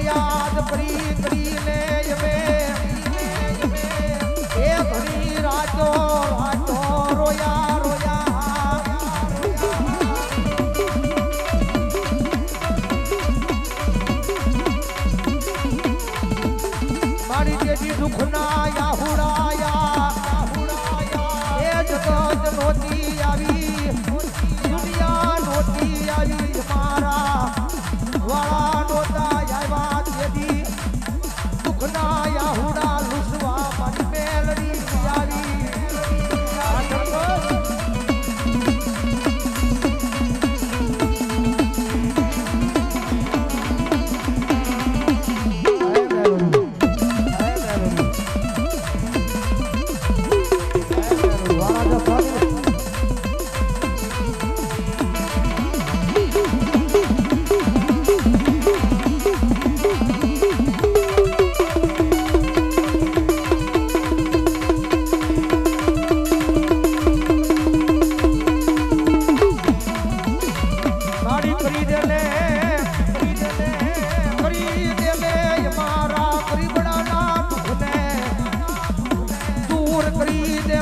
યાદ કરી કરીને અમે એ ઘણી રાતો રાતો રોયા રોયા મારી જેજી દુઃખના યાહુડાયા એ જગત નોતી આવી દુનિયા નોતી આવી મારા વાળા નોતા આવ્યા તેથી દુઃખના યાહુડા લુસવા મારી મેલડી આવી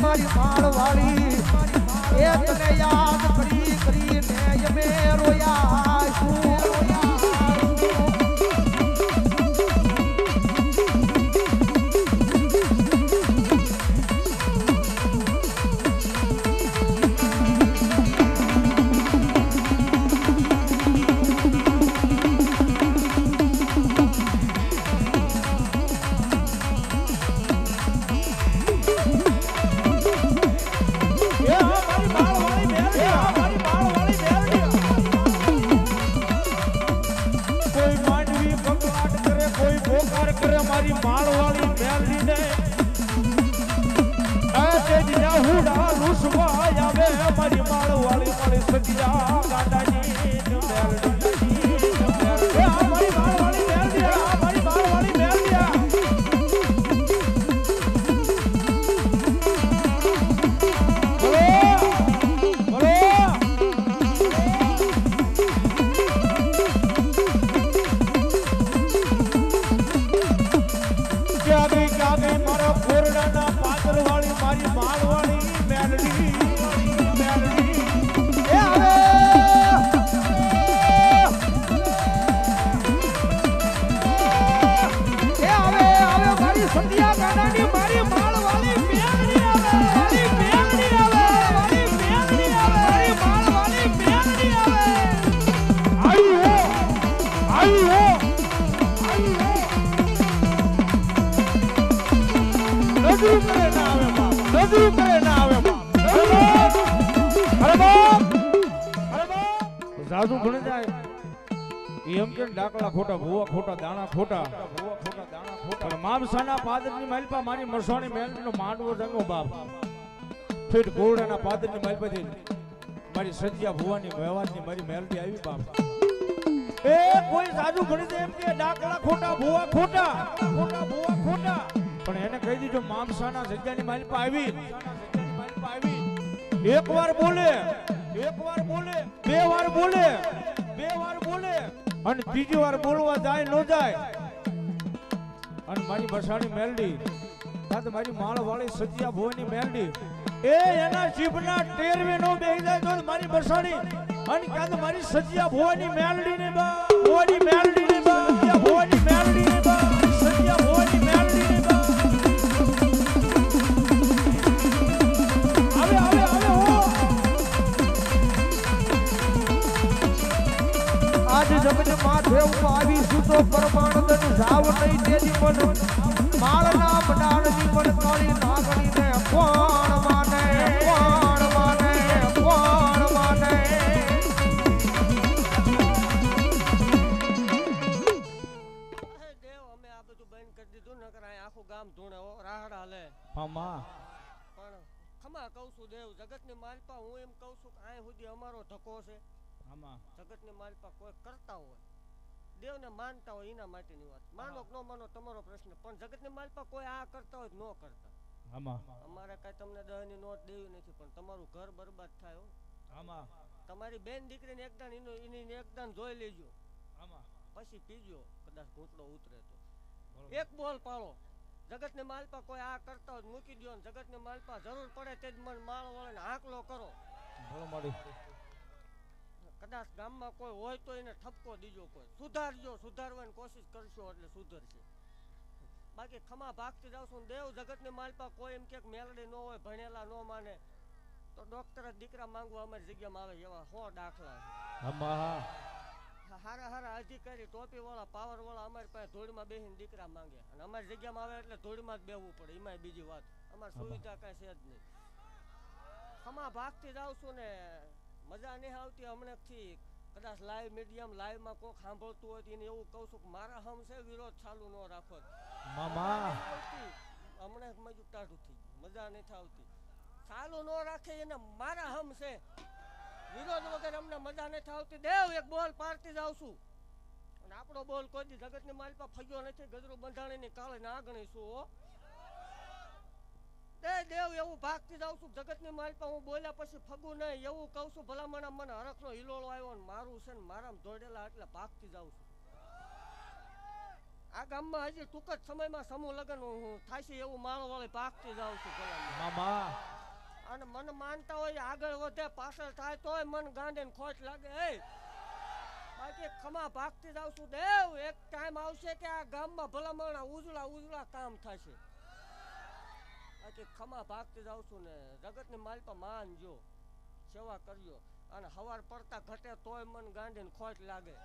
મારી માળવાળી એ તને યાદ કરી કરીને અમે રોયા મારી માળવાળી મેલડી ને હુડા લુસવા આવે મારી માળવાળી મારી સગિયા ગાડાની મેલડી મારી માળવાળી મેલડી મારી માળવાળી મેલડી મારા કોરડાના પાદર વાળી મારી માળવાળી મેલડી એ આવે મારી સતિયા ગાડાની મારી માળવાળી મેલડી આવે મારી મેલડી આવે મારી મેલડી આવે મારી માળવાળી મેલડી આવે આવી હો નજરું કરે ના આવે બાપ નજરું કરે ના આવે બાપ અરે બાપ જાદુ ભણે જાય એમ કે ડાકલા ખોટા ભૂવા ખોટા દાણા ખોટા પણ મામસાના પાદરની માલપા મારી મરસાણી મેલડીનો માંડવો જંગો બાપ ફીટ ઘોડાના પાદરની માલપાથી મારી સજિયા ભુવાની વ્યવહારની મારી મેલડી આવી બાપ એ કોઈ જાદુ ભણી જાય એમ કે ડાકલા ખોટા ભૂવા ખોટા પણ એને કહી દીધું મામસાના જગ્યાની માલપા આવી એકવાર બોલે બે વાર બોલે અને ત્રીજી વાર બોલવા જાય ન જાય અને મારી બસાડી મેલડી કાં તો મારી માળવાળી સજિયા ભુવાની મેલડી એ એના જીભના ટેરવે નો બેહી જાય તો મારી બસાડી અને કાં તો મારી સજિયા ભુવાની મેલડી ને બા ભુવાની મેલડી ને બા ભુવાની મેલડી ને બા સજિયા ભુવાની મેલડી ને બા આજ જગત માથે આવી સુતો પરમાનંદ જાવ નહીં તેની પણ માળના બડાળની પણ કાળી નાગણી ને કોણ માને દેવ અમે આ બધું બંધ કરી દીધું નકર આ આખું ગામ ધૂણે રાહડા લે પણ ખમા કહું છું દેવ જગતની માલપા હું એમ કહું છું કે આ સુધી અમારો ધક્કો છે જગતની માલપા કોઈ કરતા હોય દેવને માનતા હોય એના માટેની વાત માનો કે ન માનો તમારો પ્રશ્ન પણ જગતની માલપા કોઈ આ કરતા હોય ન કરતા અમારે કઈ તમને 10 ની નોટ દેવી નથી પણ તમારું ઘર બરબાદ થાય તમારી બેન દીકરીને એકદાન એની એકદાન જોઈ લેજો પછી પીજો, કદાચ ઘૂંટડો ઉતરે તો. એક બોલ પાડો, જગતની માલપા કોઈ આ કરતા હોય મૂકી દો, જગતની માલપા જરૂર પડે તે જ મન માળ વળે આંકલો કરો. કદાચ ગામમાં કોઈ હોય તો એને ઠપકો દીજો, કોઈ સુધારજો, સુધારવાની કોશિશ કરશો એટલે સુધરશે. બાકી ખમા ભાગતી જાવ છું દેવ જગતની માલપા કોઈ એમ કે મેલડી ન હોય, ભણેલા ન માને તો ડોક્ટર જ દીકરા માંગવા અમારી જગ્યામાં આવે એવા 100 દાખલા છે. હારા હારા અધિકારી ટોપી વાળા પાવર વાળા અમારી પાસે ધૂળમાં બેસીને દીકરા માંગે, અને અમારી જગ્યામાં આવે એટલે ધૂળમાં જ બેહવું પડે. એમાં બીજી વાત, અમારી સુવિધા કાંઈ છે જ નહીં. ખમા ભાગતી જાવ છું ને મજા નહીં આવતી. હમણાંથી કદાચ લાઈવ મીડિયમ લાઈવમાં કોઈ સાંભળતું હોય એને એવું કહું છું કે મારા હમ છે વિરોધ ચાલુ ન રાખો. હમણાં મજુ ટાઢું થઈ ગયું, મજા નથી આવતી. ચાલુ ન રાખે એને મારા હમ છે, વિરોધ વગર અમને મજા નથી આવતી. દેવ એક બોલ પાડતી જાવ છું, અને આપણો બોલ કોઈ દી જગતની માલપા ફગ્યો નથી. ગજરું બંધાણીની કાળે ના ગણીશું હો. દેવ એવું ભાગતી જાઉં છું જગતની માલપા હું બોલ્યા પછી ફગું નહીં એવું કહું છું. ભલામણા મને હરખનો હિલોળો આવ્યો ને મારું છે ને મારામાં દોડેલા એટલે ભાગતી જાઉં છું. આ ગામમાં હજી ટૂંક જ સમયમાં સમૂહ લગ્ન થાય છે એવું માળો વાળી ભાગતી જાઉં છું ભલામણા. અને મન માનતા હોય આગળ વધે પાછળ થાય તોય મન ગાંડે ને ખોટ લાગે. બાકી ખમા ભાગતી જાઉં છું દેવ એક ટાઈમ આવશે કે આ ગામમાં ભલામણા ઉજળા ઉજળા કામ થશે. બાકી ખમા ભાગતી જાઉં છું ને જગતની માલપા માનજો, સેવા કરજો. અને હવાર પડતા ઘટે તોય મન ગાંડીને ખોટ લાગે.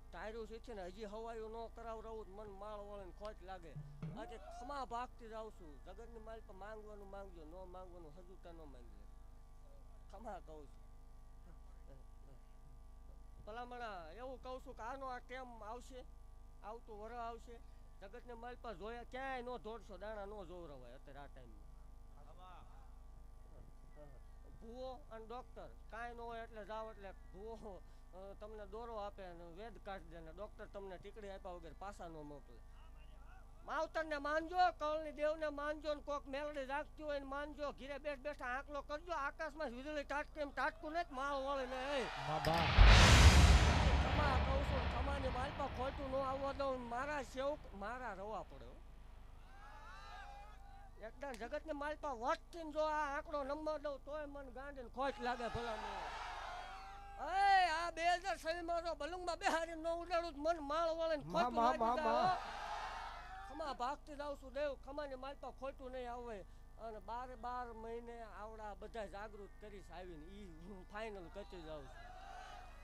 ટાયરું છે ને હજી હવાયું ન કરાવરાવું મન માળ વળે ને ખોટ લાગે. બાકી ખમા ભાગતી જાઉં છું જગતની માલપા માંગવાનું માંગજો, ન માંગવાનું હજુતા ન માંગજો. ખમા કહું છું ભલામણા એવું કહું છું કે આનો આ ટેમ આવશે, આવતું વર આવશે. જગતની માલપા જોયા ક્યાંય નો દોડશો દાણા નો જોવરાવાય અત્યારે આ ટાઈમમાં. ભૂવો અને ડોક્ટર કાંઈ ન હોય એટલે જાવ એટલે ભૂવો તમને દોરો આપે અને વેદ કાઢી દે ને ડોક્ટર તમને ટીકડી આપ્યા વગર પાછા ન મોકલે. માવતરને માનજો, કળની દેવને માનજો, ને કોક મેલડી રાખતી હોય ને માનજો. ઘીરે બેઠા આંકલો કરજો, આકાશમાં વીજળી તાટકે એમ તાટકું નથી માળ વળીને. ખમા કહું છું ખમાની માલપા ખોટું ન આવવા દઉં. મારા સેવક મારા રવા પડે એકદમ જગતની માલપા વટથી જો આ આંકડો નંબર દઉં તોય મન ગાંડીને ખોટ લાગે. ભલા આ 2006 માં બલુંગમાં બેહારી ન ઉડાડું મન માળ વળે ને ખોટ લાગે. ખમા ભાગતી જાઉં છું દેવ ખમાની માલપા ખોટું નહીં આવે. અને 12 મહિને આવડા બધા જાગૃત કરીશ આવીને હું ફાઇનલ કરી જાઉં છું.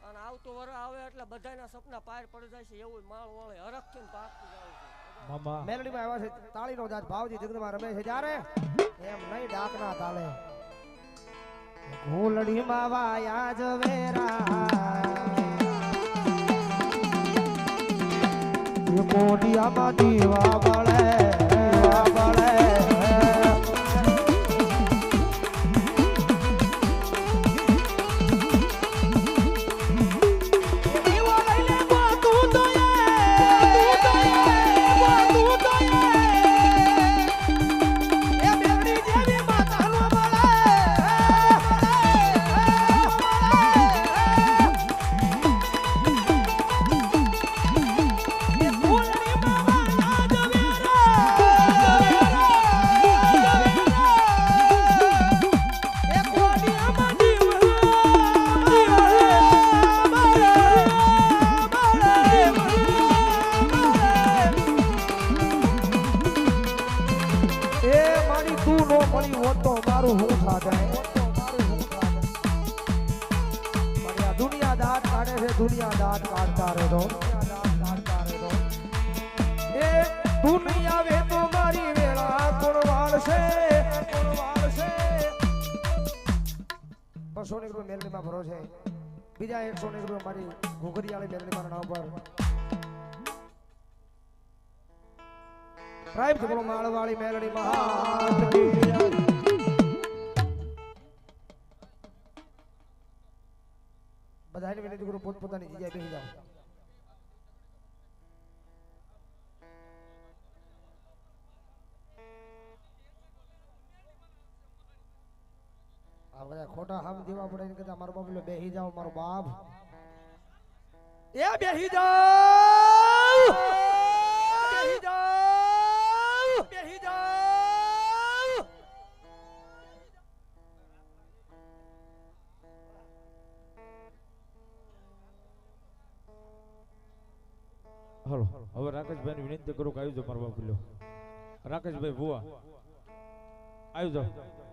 અને આવતું વર આવે એટલે બધાના સપના પાર પડી જાય છે એવું માળ વળે હરખથી ભાગતી જાઉં છું. મેલડીમાં આવ્યા છે તાળીનો જાત ભાવજી જગતમાં રમે છે જ્યારે એમ નહીં ડાકના તાલે ઘોલડીમાં વાયા જ વેરા કોડિયામાં દીવા બળે દુનિયા દાંત કાઢતા રહેતો એ દુનિયા વે તો મારી વેળા કોણ વાળશે બસો નીકળો મેલડીમાં ભરો છે બીજા 100 નીકળો મારી ઘુઘરીવાળી મેલડીમાં નામ પર પ્રાઇમ થી બોલો માળવાળી મેલડીમાં બધાને વિનંતી કરું પોતપોતાની જગ્યાએ બેસી જાઓ. આ બધા ખોટા હામ દેવા પડે ને કહેતા મારો બાપલો બેસી જાઓ મારો બાપ એ બેહી જાવ બેહી જાવ બેહી જાવ હાલો હવે રાકેશભાઈ વિનંતી કરું કે આવી જાઓ મારા બાપુ લ્યો રાકેશભાઈ ભુવા આવી જાઓ